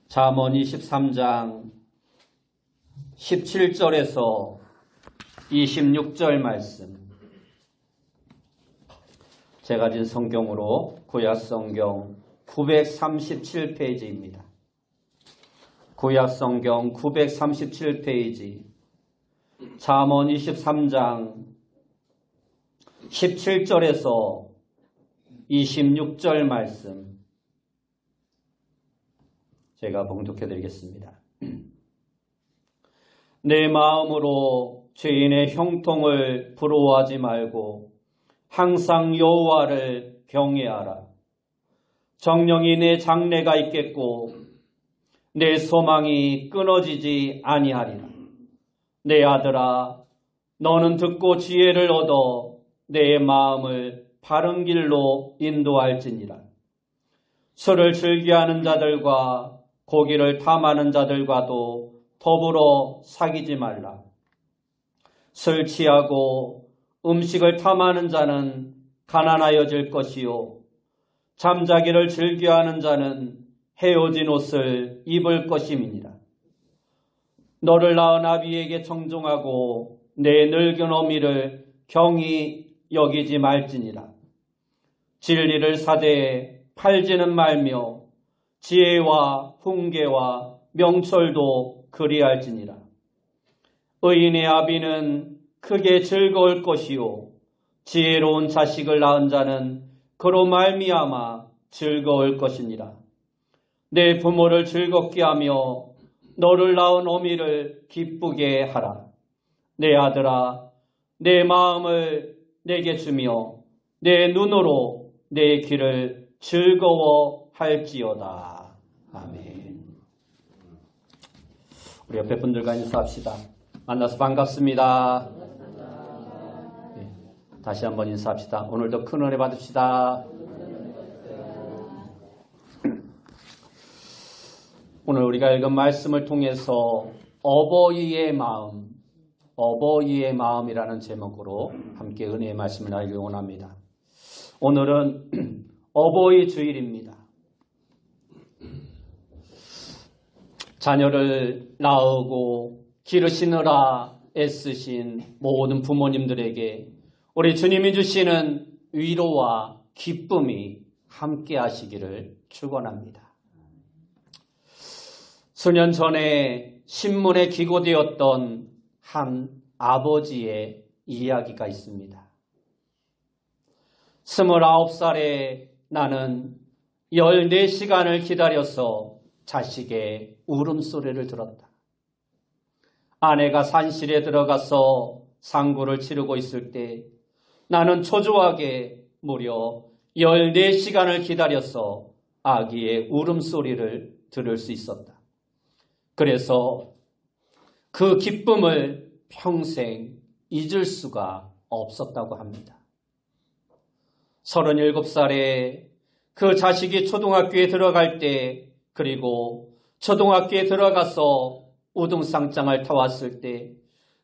잠언 23장 17절에서 26절 말씀, 제가 진 성경으로 구약성경 937페이지입니다. 구약성경 937페이지 잠언 23장 17절에서 26절 말씀, 제가 봉독해 드리겠습니다. 내 마음으로 죄인의 형통을 부러워하지 말고 항상 여호와를 경외하라. 정령이 내 장래가 있겠고 내 소망이 끊어지지 아니하리라. 내 아들아, 너는 듣고 지혜를 얻어 내 마음을 바른 길로 인도할지니라. 술을 즐겨하는 자들과 고기를 탐하는 자들과도 더불어 사귀지 말라. 술 취하고 음식을 탐하는 자는 가난하여질 것이요, 잠자기를 즐겨하는 자는 헤어진 옷을 입을 것임이니라. 너를 낳은 아비에게 청종하고 내 늙은 어미를 경히 여기지 말지니라. 진리를 사되 팔지는 말며 지혜와 훈계와 명철도 그리할지니라. 의인의 아비는 크게 즐거울 것이요, 지혜로운 자식을 낳은 자는 그로 말미암아 즐거울 것이니라. 내 부모를 즐겁게 하며 너를 낳은 어미를 기쁘게 하라. 내 아들아, 내 마음을 내게 주며 내 눈으로 내 귀를 즐거워할지어다. 아멘. 우리 옆에 분들과 인사합시다. 만나서 반갑습니다. 네, 다시 한번 인사합시다. 오늘도 큰 은혜 받읍시다. 오늘 우리가 읽은 말씀을 통해서 어버이의 마음이라는 제목으로 함께 은혜의 말씀을 나누기 원합니다. 오늘은 어버이 주일입니다. 자녀를 낳으고 기르시느라 애쓰신 모든 부모님들에게 우리 주님이 주시는 위로와 기쁨이 함께 하시기를 축원합니다. 수년 전에 신문에 기고되었던 한 아버지의 이야기가 있습니다. 29살에 나는 14시간을 기다려서 자식의 울음소리를 들었다. 아내가 산실에 들어가서 상구를 치르고 있을 때 나는 초조하게 무려 14시간을 기다려서 아기의 울음소리를 들을 수 있었다. 그래서 그 기쁨을 평생 잊을 수가 없었다고 합니다. 37살에 그 자식이 초등학교에 들어갈 때, 그리고 초등학교에 들어가서 우등상장을 타왔을 때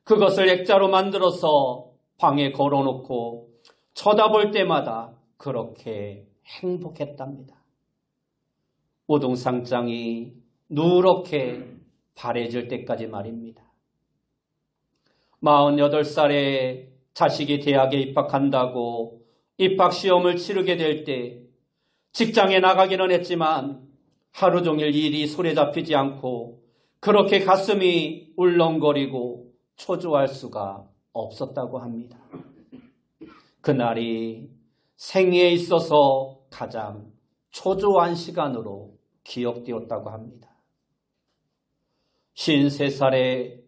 그것을 액자로 만들어서 방에 걸어놓고 쳐다볼 때마다 그렇게 행복했답니다. 우등상장이 누렇게 바래질 때까지 말입니다. 48살에 자식이 대학에 입학한다고 입학시험을 치르게 될 때 직장에 나가기는 했지만 하루 종일 일이 손에 잡히지 않고 그렇게 가슴이 울렁거리고 초조할 수가 없었다고 합니다. 그날이 생애에 있어서 가장 초조한 시간으로 기억되었다고 합니다. 53살에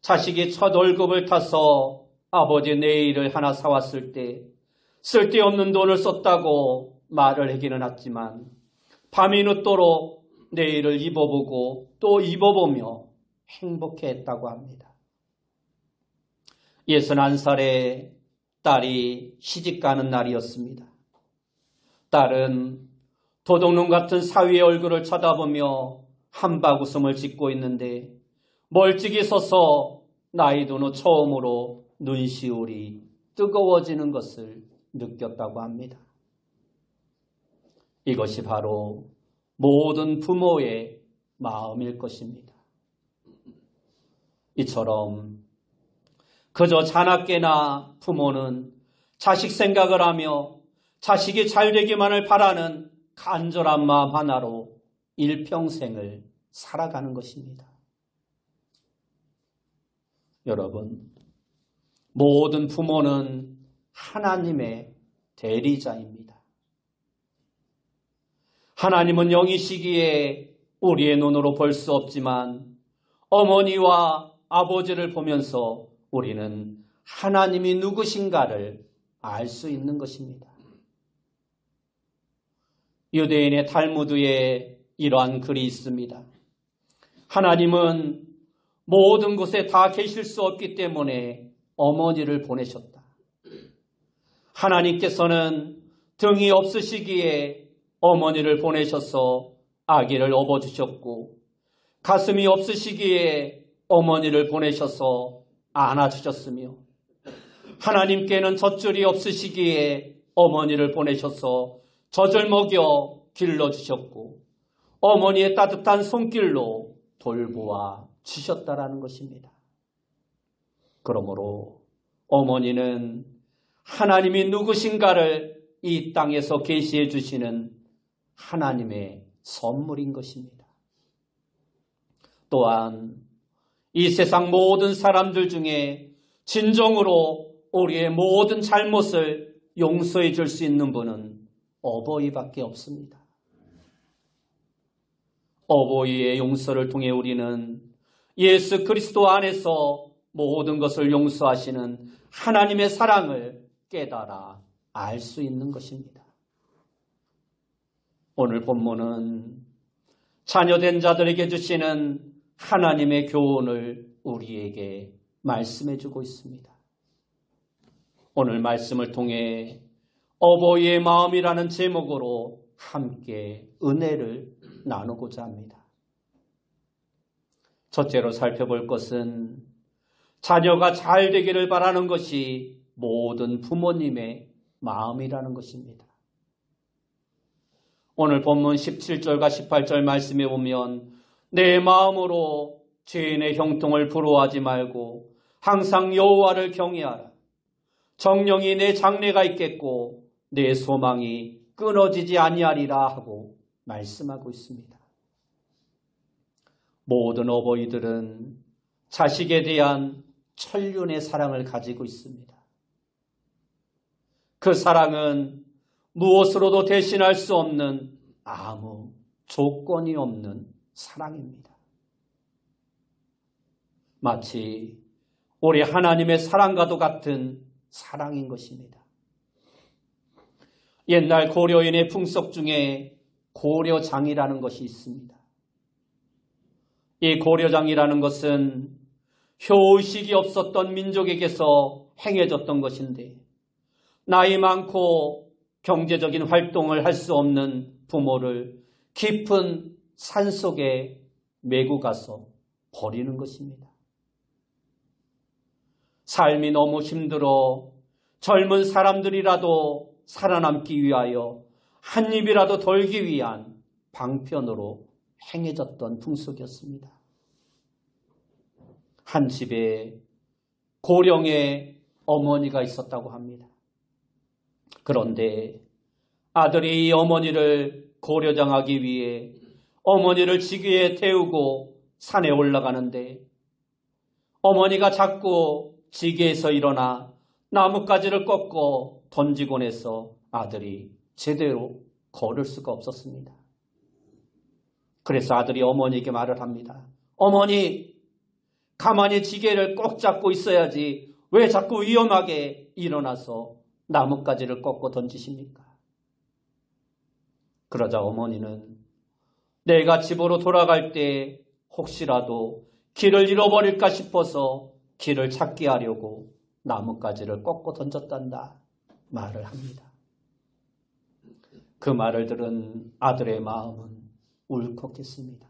자식이 첫 월급을 타서 아버지 네일을 하나 사왔을 때 쓸데없는 돈을 썼다고 말을 하기는 했지만 밤이 늦도록 네일을 입어보고 또 입어보며 행복해했다고 합니다. 61살에 딸이 시집가는 날이었습니다. 딸은 도둑놈 같은 사위의 얼굴을 쳐다보며 한바구음을 짓고 있는데 멀찍이 서서 나이든 후 처음으로 눈시울이 뜨거워지는 것을 느꼈다고 합니다. 이것이 바로 모든 부모의 마음일 것입니다. 이처럼 그저 자나깨나 부모는 자식 생각을 하며 자식이 잘 되기만을 바라는 간절한 마음 하나로 일평생을 살아가는 것입니다. 여러분, 모든 부모는 하나님의 대리자입니다. 하나님은 영이시기에 우리의 눈으로 볼 수 없지만 어머니와 아버지를 보면서 우리는 하나님이 누구신가를 알 수 있는 것입니다. 유대인의 탈무드에 이러한 글이 있습니다. 하나님은 모든 곳에 다 계실 수 없기 때문에 어머니를 보내셨다. 하나님께서는 등이 없으시기에 어머니를 보내셔서 아기를 업어주셨고, 가슴이 없으시기에 어머니를 보내셔서 안아주셨으며, 하나님께는 젖줄이 없으시기에 어머니를 보내셔서 젖을 먹여 길러주셨고, 어머니의 따뜻한 손길로 돌보아 주셨다라는 것입니다. 그러므로 어머니는 하나님이 누구신가를 이 땅에서 계시해 주시는 하나님의 선물인 것입니다. 또한 이 세상 모든 사람들 중에 진정으로 우리의 모든 잘못을 용서해 줄 수 있는 분은 어버이밖에 없습니다. 어버이의 용서를 통해 우리는 예수 그리스도 안에서 모든 것을 용서하시는 하나님의 사랑을 깨달아 알 수 있는 것입니다. 오늘 본문은 자녀된 자들에게 주시는 하나님의 교훈을 우리에게 말씀해 주고 있습니다. 오늘 말씀을 통해 어버이의 마음이라는 제목으로 함께 은혜를 나누고자 합니다. 첫째로 살펴볼 것은 자녀가 잘 되기를 바라는 것이 모든 부모님의 마음이라는 것입니다. 오늘 본문 17절과 18절 말씀에 보면 내 마음으로 죄인의 형통을 부러워하지 말고 항상 여호와를 경외하라. 정령이 내 장래가 있겠고 내 소망이 끊어지지 아니하리라 하고 말씀하고 있습니다. 모든 어버이들은 자식에 대한 천륜의 사랑을 가지고 있습니다. 그 사랑은 무엇으로도 대신할 수 없는 아무 조건이 없는 사랑입니다. 마치 우리 하나님의 사랑과도 같은 사랑인 것입니다. 옛날 고려인의 풍속 중에 고려장이라는 것이 있습니다. 이 고려장이라는 것은 효의식이 없었던 민족에게서 행해졌던 것인데 나이 많고 경제적인 활동을 할 수 없는 부모를 깊은 산속에 메고 가서 버리는 것입니다. 삶이 너무 힘들어 젊은 사람들이라도 살아남기 위하여 한 입이라도 덜기 위한 방편으로 행해졌던 풍속이었습니다. 한 집에 고령의 어머니가 있었다고 합니다. 그런데 아들이 이 어머니를 고려장하기 위해 어머니를 지기에 태우고 산에 올라가는데 어머니가 자꾸 지게에서 일어나 나뭇가지를 꺾고 던지곤 해서 아들이 제대로 걸을 수가 없었습니다. 그래서 아들이 어머니에게 말을 합니다. 어머니, 가만히 지게를 꼭 잡고 있어야지 왜 자꾸 위험하게 일어나서 나뭇가지를 꺾고 던지십니까? 그러자 어머니는 내가 집으로 돌아갈 때 혹시라도 길을 잃어버릴까 싶어서 길을 찾게 하려고 나뭇가지를 꺾고 던졌단다 말을 합니다. 그 말을 들은 아들의 마음은 울컥했습니다.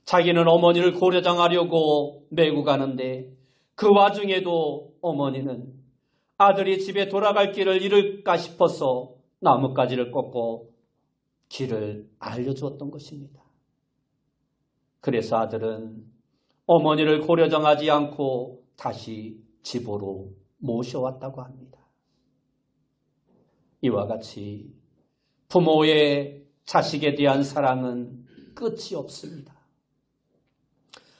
자기는 어머니를 고려장하려고 메고 가는데 그 와중에도 어머니는 아들이 집에 돌아갈 길을 잃을까 싶어서 나뭇가지를 꺾고 길을 알려주었던 것입니다. 그래서 아들은 어머니를 고려정하지 않고 다시 집으로 모셔왔다고 합니다. 이와 같이 부모의 자식에 대한 사랑은 끝이 없습니다.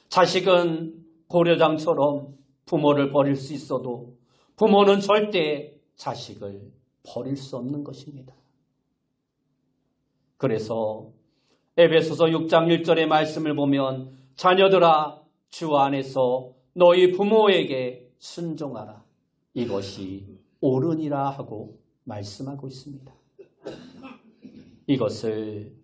자식은 고려장처럼 부모를 버릴 수 있어도 부모는 절대 자식을 버릴 수 없는 것입니다. 그래서 에베소서 6장 1절의 말씀을 보면 자녀들아 주 안에서 너희 부모에게 순종하라. 이것이 옳으니라 하고 말씀하고 있습니다. 이것을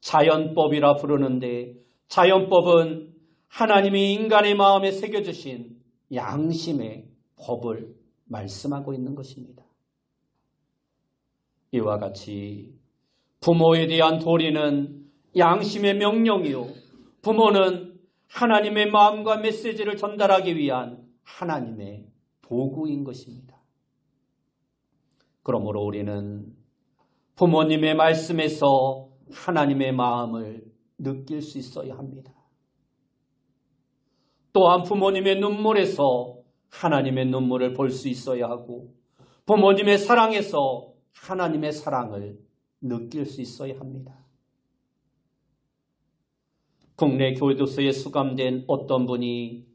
자연법이라 부르는데 자연법은 하나님이 인간의 마음에 새겨주신 양심의 법을 말씀하고 있는 것입니다. 이와 같이 부모에 대한 도리는 양심의 명령이요, 부모는 하나님의 마음과 메시지를 전달하기 위한 하나님의 도구인 것입니다. 그러므로 우리는 부모님의 말씀에서 하나님의 마음을 느낄 수 있어야 합니다. 또한 부모님의 눈물에서 하나님의 눈물을 볼 수 있어야 하고 부모님의 사랑에서 하나님의 사랑을 느낄 수 있어야 합니다. 국내 교도소에 수감된 어떤 분이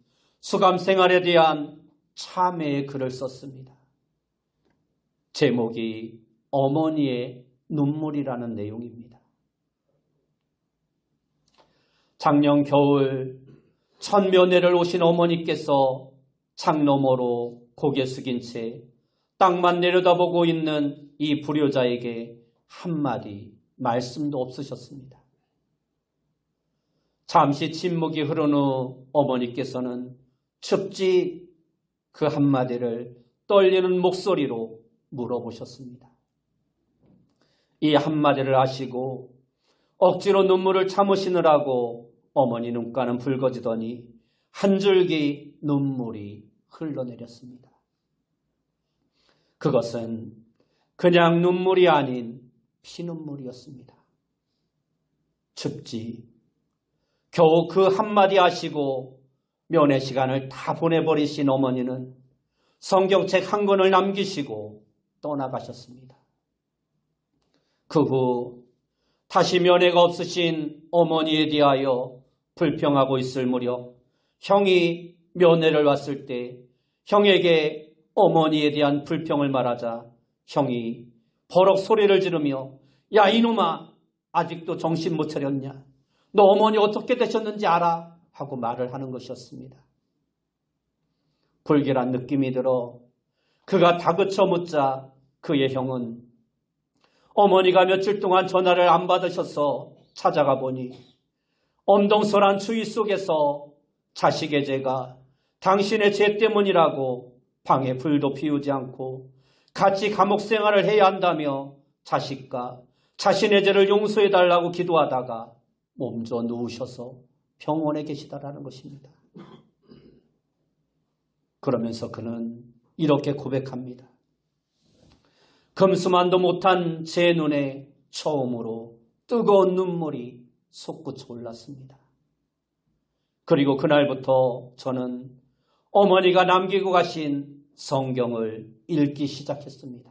수감 생활에 대한 참회의 글을 썼습니다. 제목이 어머니의 눈물이라는 내용입니다. 작년 겨울 천면회를 오신 어머니께서 창 너머로 고개 숙인 채 땅만 내려다보고 있는 이 불효자에게 한마디 말씀도 없으셨습니다. 잠시 침묵이 흐른 후 어머니께서는 춥지 그 한마디를 떨리는 목소리로 물어보셨습니다. 이 한마디를 하시고 억지로 눈물을 참으시느라고 어머니 눈가는 붉어지더니 한 줄기 눈물이 흘러내렸습니다. 그것은 그냥 눈물이 아닌 피눈물이었습니다. 춥지. 겨우 그 한마디 하시고 면회 시간을 다 보내버리신 어머니는 성경책 한 권을 남기시고 떠나가셨습니다. 그 후 다시 면회가 없으신 어머니에 대하여 불평하고 있을 무렵 형이 면회를 왔을 때 형에게 어머니에 대한 불평을 말하자 형이 버럭 소리를 지르며 야 이놈아 아직도 정신 못 차렸냐? 너 어머니 어떻게 되셨는지 알아? 하고 말을 하는 것이었습니다. 불길한 느낌이 들어 그가 다그쳐 묻자 그의 형은 어머니가 며칠 동안 전화를 안 받으셔서 찾아가 보니 엄동설한 추위 속에서 자식의 죄가 당신의 죄 때문이라고 방에 불도 피우지 않고 같이 감옥 생활을 해야 한다며 자식과 자신의 죄를 용서해달라고 기도하다가 몸져 누우셔서 병원에 계시다라는 것입니다. 그러면서 그는 이렇게 고백합니다. 금수만도 못한 제 눈에 처음으로 뜨거운 눈물이 솟구쳐 올랐습니다. 그리고 그날부터 저는 어머니가 남기고 가신 성경을 읽기 시작했습니다.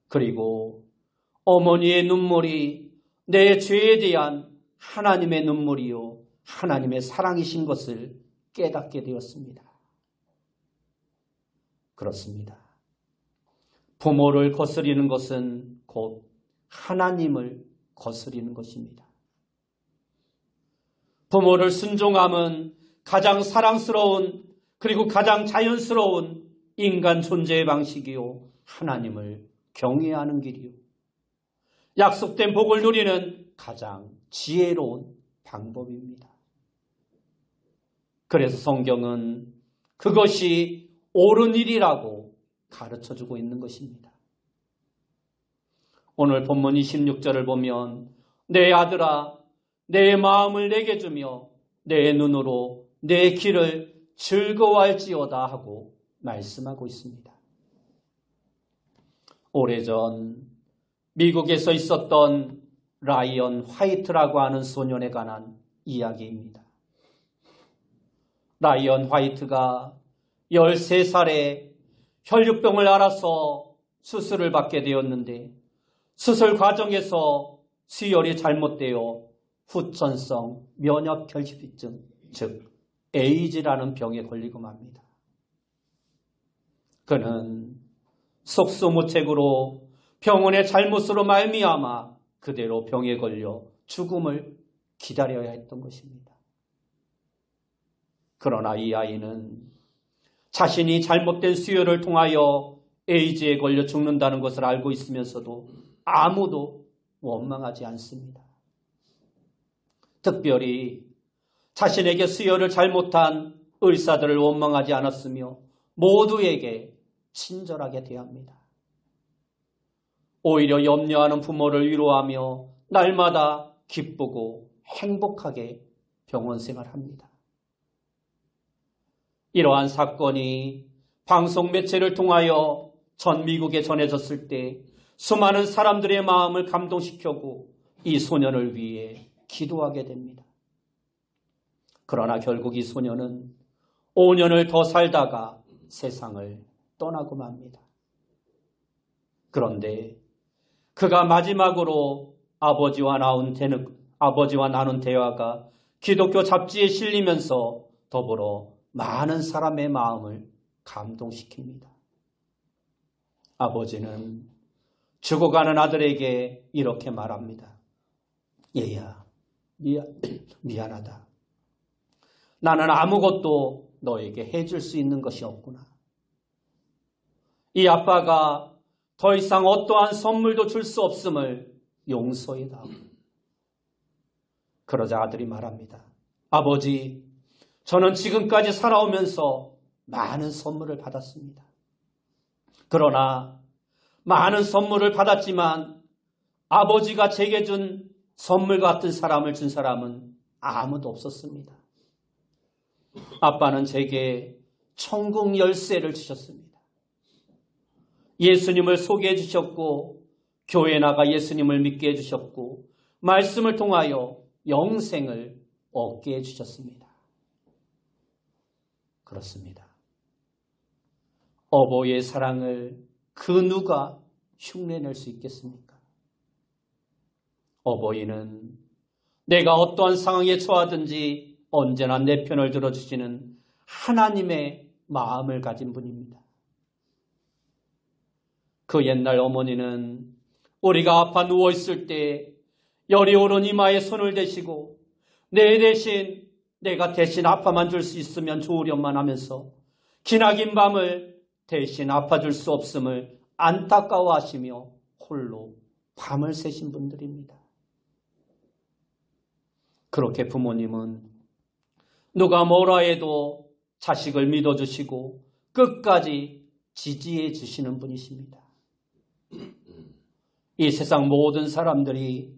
그리고 어머니의 눈물이 내 죄에 대한 하나님의 눈물이요 하나님의 사랑이신 것을 깨닫게 되었습니다. 그렇습니다. 부모를 거스리는 것은 곧 하나님을 거스리는 것입니다. 부모를 순종함은 가장 사랑스러운 그리고 가장 자연스러운 인간 존재의 방식이요 하나님을 경외하는 길이요 약속된 복을 누리는 가장 지혜로운 방법입니다. 그래서 성경은 그것이 옳은 일이라고 가르쳐주고 있는 것입니다. 오늘 본문 26절을 보면 내 아들아 내 마음을 내게 주며 내 눈으로 내 길을 즐거워할지어다 하고 말씀하고 있습니다. 오래전 미국에서 있었던 라이언 화이트라고 하는 소년에 관한 이야기입니다. 라이언 화이트가 13살에 혈류병을 앓아서 수술을 받게 되었는데 수술 과정에서 수혈이 잘못되어 후천성 면역결핍증, 즉 에이즈라는 병에 걸리고 맙니다. 그는 속수무책으로 병원의 잘못으로 말미암아 그대로 병에 걸려 죽음을 기다려야 했던 것입니다. 그러나 이 아이는 자신이 잘못된 수혈을 통하여 에이즈에 걸려 죽는다는 것을 알고 있으면서도 아무도 원망하지 않습니다. 특별히 자신에게 수혈을 잘못한 의사들을 원망하지 않았으며 모두에게 친절하게 대합니다. 오히려 염려하는 부모를 위로하며 날마다 기쁘고 행복하게 병원 생활합니다. 이러한 사건이 방송 매체를 통하여 전 미국에 전해졌을 때 수많은 사람들의 마음을 감동시켰고 이 소년을 위해 기도하게 됩니다. 그러나 결국 이 소년은 5년을 더 살다가 세상을 떠나고 맙니다. 그런데 그가 마지막으로 아버지와 나눈 대화가 기독교 잡지에 실리면서 더불어 많은 사람의 마음을 감동시킵니다. 아버지는 죽어가는 아들에게 이렇게 말합니다. 얘야, 미안하다. 나는 아무것도 너에게 해줄 수 있는 것이 없구나. 이 아빠가 더 이상 어떠한 선물도 줄 수 없음을 용서해다오. 그러자 아들이 말합니다. 아버지, 저는 지금까지 살아오면서 많은 선물을 받았습니다. 그러나 많은 선물을 받았지만 아버지가 제게 준 선물 같은 사람을 준 사람은 아무도 없었습니다. 아빠는 제게 천국 열쇠를 주셨습니다. 예수님을 소개해 주셨고 교회에 나가 예수님을 믿게 해주셨고 말씀을 통하여 영생을 얻게 해주셨습니다. 그렇습니다. 어버이의 사랑을 그 누가 흉내낼 수 있겠습니까? 어버이는 내가 어떠한 상황에 처하든지 언제나 내 편을 들어주시는 하나님의 마음을 가진 분입니다. 그 옛날 어머니는 우리가 아파 누워있을 때 열이 오른 이마에 손을 대시고 내 대신 내가 대신 아파만 줄 수 있으면 좋으련만 하면서 기나긴 밤을 대신 아파줄 수 없음을 안타까워하시며 홀로 밤을 새신 분들입니다. 그렇게 부모님은 누가 뭐라 해도 자식을 믿어주시고 끝까지 지지해 주시는 분이십니다. 이 세상 모든 사람들이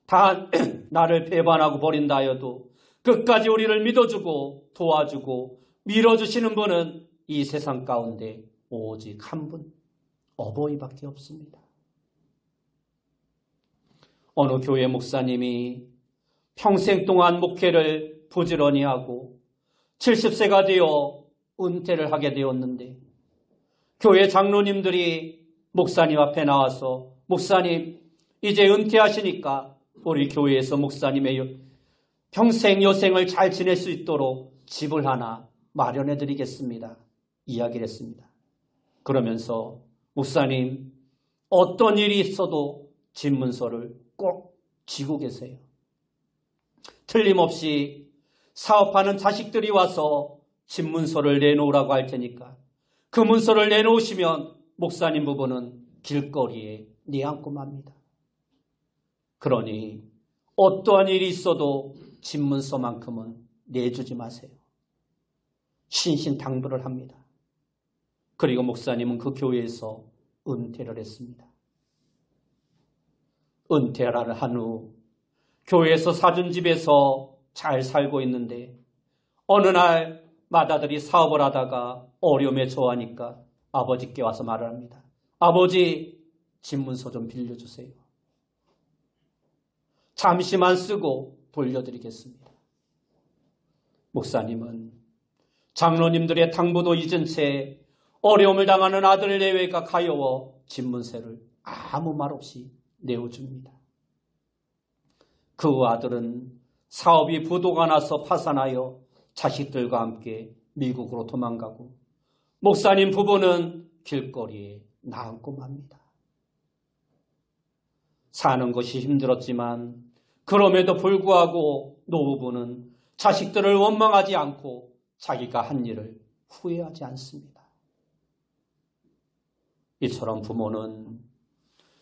다 나를 배반하고 버린다 하여도 끝까지 우리를 믿어주고 도와주고 밀어주시는 분은 이 세상 가운데 오직 한 분, 어버이밖에 없습니다. 어느 교회 목사님이 평생 동안 목회를 부지런히 하고 70세가 되어 은퇴를 하게 되었는데 교회 장로님들이 목사님 앞에 나와서 목사님 이제 은퇴하시니까 우리 교회에서 목사님의 평생 여생을 잘 지낼 수 있도록 집을 하나 마련해 드리겠습니다. 이야기를 했습니다. 그러면서 목사님 어떤 일이 있어도 집문서를 꼭 쥐고 계세요. 틀림없이 사업하는 자식들이 와서 집문서를 내놓으라고 할 테니까 그 문서를 내놓으시면 목사님 부부는 길거리에 내앉고 맙니다. 그러니 어떠한 일이 있어도 집문서만큼은 내주지 마세요. 신신당부를 합니다. 그리고 목사님은 그 교회에서 은퇴를 했습니다. 은퇴를 한 후 교회에서 사준 집에서 잘 살고 있는데 어느 날 맏아들이 사업을 하다가 어려움에 처하니까 아버지께 와서 말을 합니다. 아버지, 집문서 좀 빌려주세요. 잠시만 쓰고 돌려드리겠습니다. 목사님은 장로님들의 당부도 잊은 채 어려움을 당하는 아들 내외가 가여워 집문세를 아무 말 없이 내어줍니다. 그 아들은 사업이 부도가 나서 파산하여 자식들과 함께 미국으로 도망가고 목사님 부부는 길거리에 나앉고 맙니다. 사는 것이 힘들었지만 그럼에도 불구하고 노부부는 자식들을 원망하지 않고 자기가 한 일을 후회하지 않습니다. 이처럼 부모는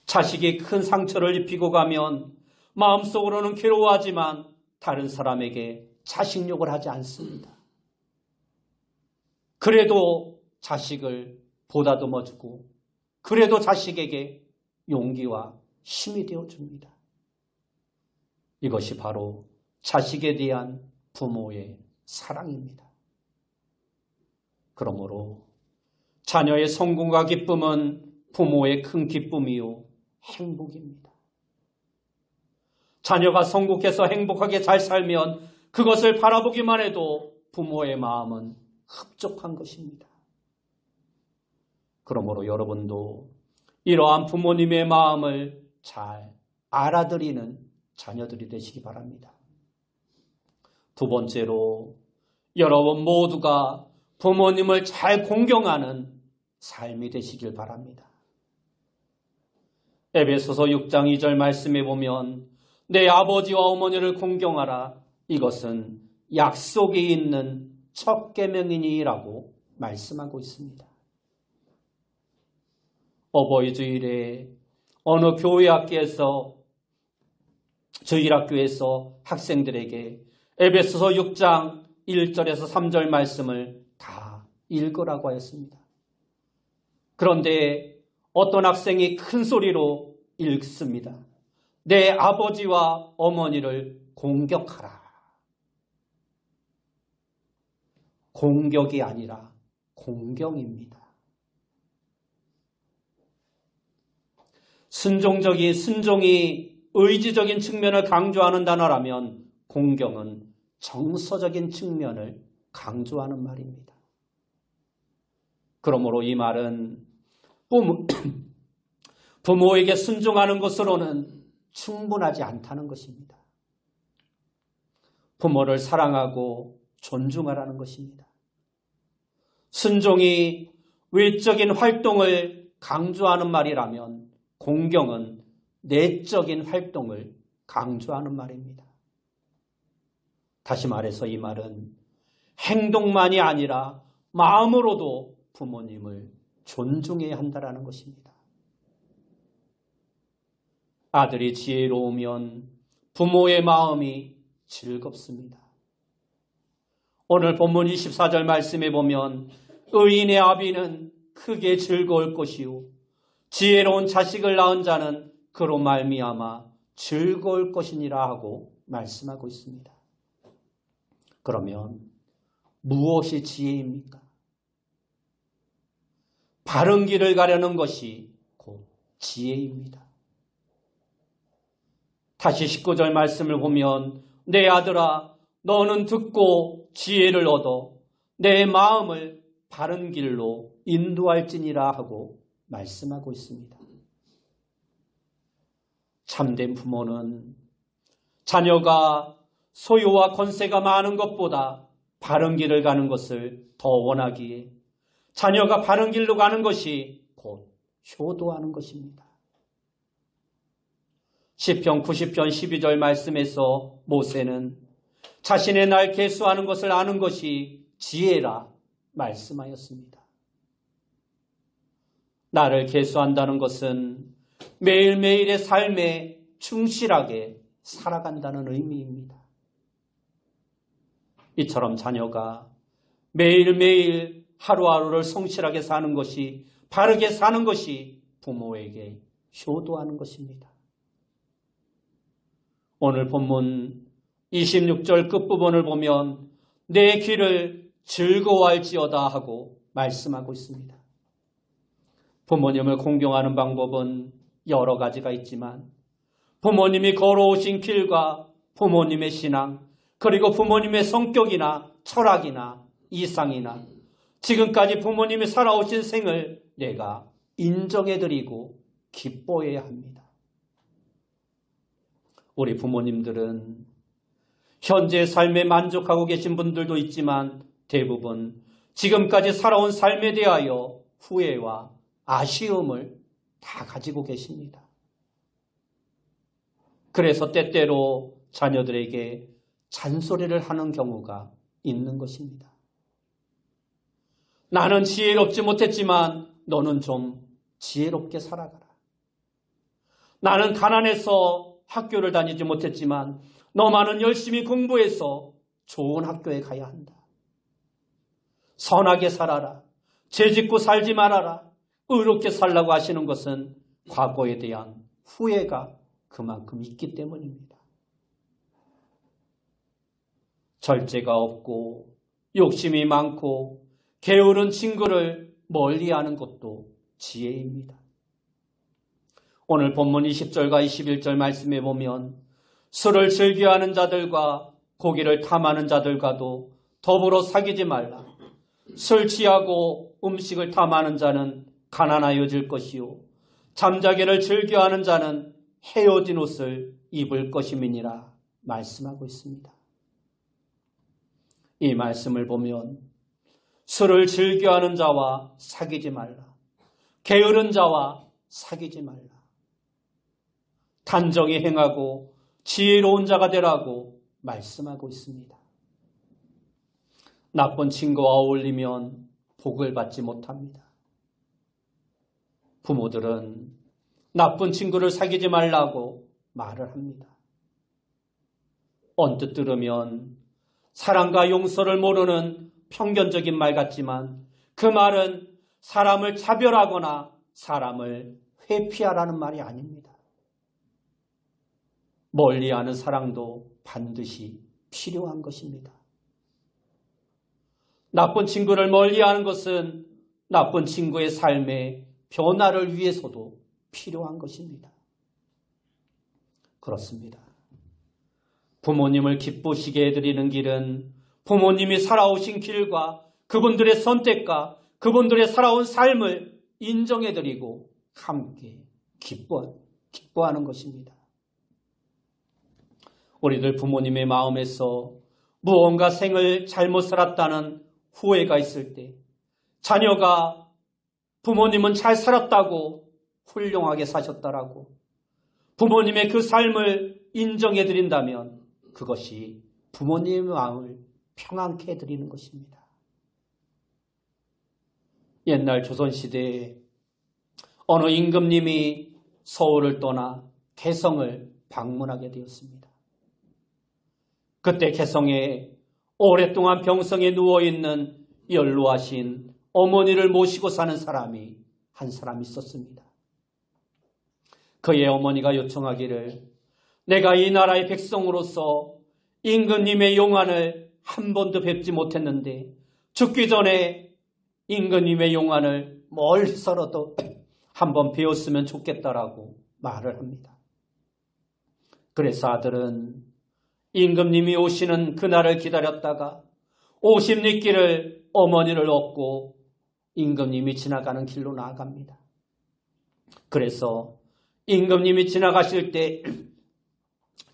자식이 큰 상처를 입히고 가면 마음속으로는 괴로워하지만 다른 사람에게 자식욕을 하지 않습니다. 그래도 자식을 보다듬어주고 그래도 자식에게 용기와 힘이 되어줍니다. 이것이 바로 자식에 대한 부모의 사랑입니다. 그러므로 자녀의 성공과 기쁨은 부모의 큰 기쁨이요 행복입니다. 자녀가 성공해서 행복하게 잘 살면 그것을 바라보기만 해도 부모의 마음은 흡족한 것입니다. 그러므로 여러분도 이러한 부모님의 마음을 잘 알아들이는 자녀들이 되시기 바랍니다. 두 번째로 여러분 모두가 부모님을 잘 공경하는 삶이 되시길 바랍니다. 에베소서 6장 2절 말씀에 보면 내 아버지와 어머니를 공경하라. 이것은 약속이 있는 첫 계명이니라고 말씀하고 있습니다. 어버이 주일에 어느 교회학교에서 주일학교에서 학생들에게 에베소서 6장 1절에서 3절 말씀을 다 읽으라고 하였습니다. 그런데 어떤 학생이 큰 소리로 읽습니다. 내 아버지와 어머니를 공격하라. 공격이 아니라 공경입니다. 순종이 의지적인 측면을 강조하는 단어라면 공경은 정서적인 측면을 강조하는 말입니다. 그러므로 이 말은 부모에게 순종하는 것으로는 충분하지 않다는 것입니다. 부모를 사랑하고 존중하라는 것입니다. 순종이 외적인 활동을 강조하는 말이라면 공경은 내적인 활동을 강조하는 말입니다. 다시 말해서 이 말은 행동만이 아니라 마음으로도 부모님을 존중해야 한다는 것입니다. 아들이 지혜로우면 부모의 마음이 즐겁습니다. 오늘 본문 24절 말씀에 보면 의인의 아비는 크게 즐거울 것이요 지혜로운 자식을 낳은 자는 그로 말미암아 즐거울 것이니라 하고 말씀하고 있습니다. 그러면 무엇이 지혜입니까? 바른 길을 가려는 것이 곧 지혜입니다. 다시 19절 말씀을 보면 내 아들아 너는 듣고 지혜를 얻어 내 마음을 바른 길로 인도할지니라 하고 말씀하고 있습니다. 참된 부모는 자녀가 소유와 권세가 많은 것보다 바른 길을 가는 것을 더 원하기에 자녀가 바른 길로 가는 것이 곧 효도하는 것입니다. 시편 90편 12절 말씀에서 모세는 자신의 날 계수하는 것을 아는 것이 지혜라 말씀하였습니다. 나를 계수한다는 것은 매일매일의 삶에 충실하게 살아간다는 의미입니다. 이처럼 자녀가 매일매일 하루하루를 성실하게 사는 것이 바르게 사는 것이 부모에게 효도하는 것입니다. 오늘 본문 26절 끝부분을 보면 내 귀를 즐거워할지어다 하고 말씀하고 있습니다. 부모님을 공경하는 방법은 여러 가지가 있지만 부모님이 걸어오신 길과 부모님의 신앙 그리고 부모님의 성격이나 철학이나 이상이나 지금까지 부모님이 살아오신 생을 내가 인정해드리고 기뻐해야 합니다. 우리 부모님들은 현재 삶에 만족하고 계신 분들도 있지만 대부분 지금까지 살아온 삶에 대하여 후회와 아쉬움을 다 가지고 계십니다. 그래서 때때로 자녀들에게 잔소리를 하는 경우가 있는 것입니다. 나는 지혜롭지 못했지만 너는 좀 지혜롭게 살아가라. 나는 가난해서 학교를 다니지 못했지만 너만은 열심히 공부해서 좋은 학교에 가야 한다. 선하게 살아라. 죄짓고 살지 말아라. 의롭게 살라고 하시는 것은 과거에 대한 후회가 그만큼 있기 때문입니다. 절제가 없고 욕심이 많고 게으른 친구를 멀리하는 것도 지혜입니다. 오늘 본문 20절과 21절 말씀에 보면 술을 즐겨하는 자들과 고기를 탐하는 자들과도 더불어 사귀지 말라. 술 취하고 음식을 탐하는 자는 가난하여질 것이요 잠자기를 즐겨하는 자는 헤어진 옷을 입을 것임이니라 말씀하고 있습니다. 이 말씀을 보면 술을 즐겨하는 자와 사귀지 말라. 게으른 자와 사귀지 말라. 단정히 행하고 지혜로운 자가 되라고 말씀하고 있습니다. 나쁜 친구와 어울리면 복을 받지 못합니다. 부모들은 나쁜 친구를 사귀지 말라고 말을 합니다. 언뜻 들으면 사랑과 용서를 모르는 편견적인 말 같지만 그 말은 사람을 차별하거나 사람을 회피하라는 말이 아닙니다. 멀리하는 사랑도 반드시 필요한 것입니다. 나쁜 친구를 멀리하는 것은 나쁜 친구의 삶의 변화를 위해서도 필요한 것입니다. 그렇습니다. 부모님을 기쁘시게 해드리는 길은 부모님이 살아오신 길과 그분들의 선택과 그분들의 살아온 삶을 인정해드리고 함께 기뻐하는 것입니다. 우리들 부모님의 마음에서 무언가 생을 잘못 살았다는 후회가 있을 때 자녀가 부모님은 잘 살았다고 훌륭하게 사셨다라고 부모님의 그 삶을 인정해드린다면 그것이 부모님의 마음을 평안케 해드리는 것입니다. 옛날 조선시대에 어느 임금님이 서울을 떠나 개성을 방문하게 되었습니다. 그때 개성에 오랫동안 병성에 누워있는 연로하신 어머니를 모시고 사는 사람이 한 사람 있었습니다. 그의 어머니가 요청하기를 내가 이 나라의 백성으로서 임금님의 용안을 한 번도 뵙지 못했는데 죽기 전에 임금님의 용안을 멀리서라도 한번 배웠으면 좋겠다라고 말을 합니다. 그래서 아들은 임금님이 오시는 그날을 기다렸다가 오십리길을 어머니를 얻고 임금님이 지나가는 길로 나아갑니다. 그래서 임금님이 지나가실 때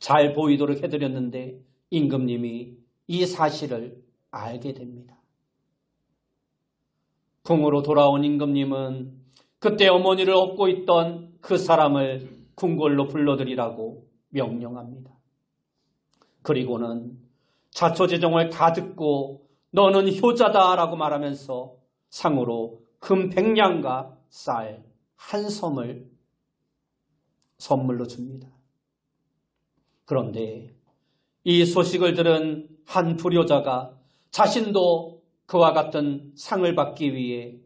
잘 보이도록 해드렸는데 임금님이 이 사실을 알게 됩니다. 궁으로 돌아온 임금님은 그때 어머니를 업고 있던 그 사람을 궁궐로 불러들이라고 명령합니다. 그리고는 자초지종을 다 듣고 너는 효자다라고 말하면서 상으로 금 100냥과 쌀 한 섬을 선물로 줍니다. 그런데 이 소식을 들은 한 불효자가 자신도 그와 같은 상을 받기 위해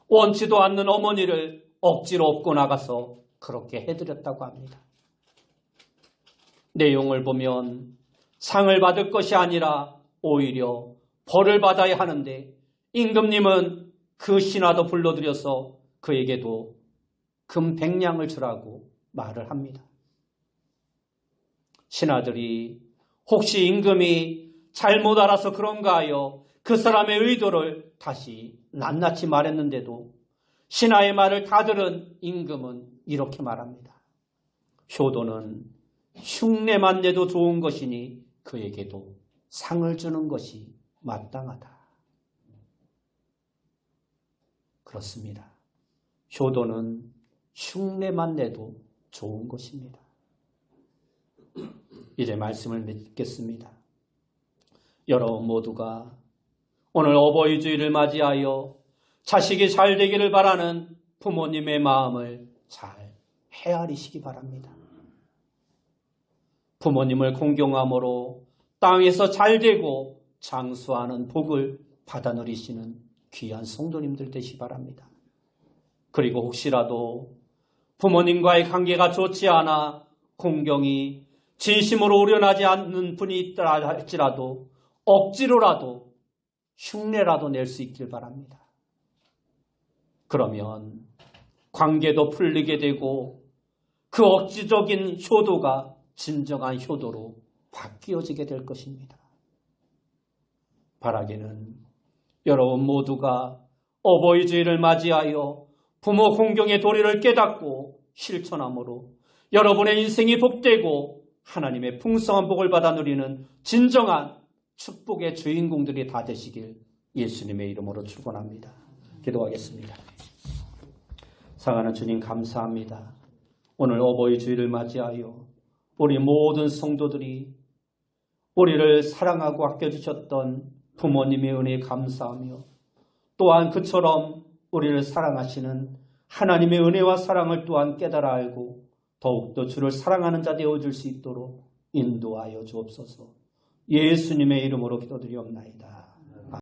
원치도 않는 어머니를 억지로 업고 나가서 그렇게 해드렸다고 합니다. 내용을 보면 상을 받을 것이 아니라 오히려 벌을 받아야 하는데 임금님은 그 신하도 불러들여서 그에게도 금 100냥을 주라고 말을 합니다. 신하들이 혹시 임금이 잘못 알아서 그런가 하여 그 사람의 의도를 다시 낱낱이 말했는데도 신하의 말을 다 들은 임금은 이렇게 말합니다. 효도는 흉내만 내도 좋은 것이니 그에게도 상을 주는 것이 마땅하다. 그렇습니다. 효도는 흉내만 내도 좋은 것입니다. 이제 말씀을 맺겠습니다. 여러분 모두가 오늘 어버이 주일을 맞이하여 자식이 잘 되기를 바라는 부모님의 마음을 잘 헤아리시기 바랍니다. 부모님을 공경함으로 땅에서 잘 되고 장수하는 복을 받아 누리시는 귀한 성도님들 되시기 바랍니다. 그리고 혹시라도 부모님과의 관계가 좋지 않아 공경이 진심으로 우려나지 않는 분이 있다 할지라도 억지로라도 흉내라도 낼 수 있길 바랍니다. 그러면 관계도 풀리게 되고 그 억지적인 효도가 진정한 효도로 바뀌어지게 될 것입니다. 바라기는 여러분 모두가 어버이 주일을 맞이하여 부모 공경의 도리를 깨닫고 실천함으로 여러분의 인생이 복되고 하나님의 풍성한 복을 받아 누리는 진정한 축복의 주인공들이 다 되시길 예수님의 이름으로 축원합니다. 기도하겠습니다. 사랑하는 주님 감사합니다. 오늘 어버이 주일을 맞이하여 우리 모든 성도들이 우리를 사랑하고 아껴주셨던 부모님의 은혜에 감사하며 또한 그처럼 우리를 사랑하시는 하나님의 은혜와 사랑을 또한 깨달아 알고 더욱더 주를 사랑하는 자 되어줄 수 있도록 인도하여 주옵소서. 예수님의 이름으로 기도드리옵나이다.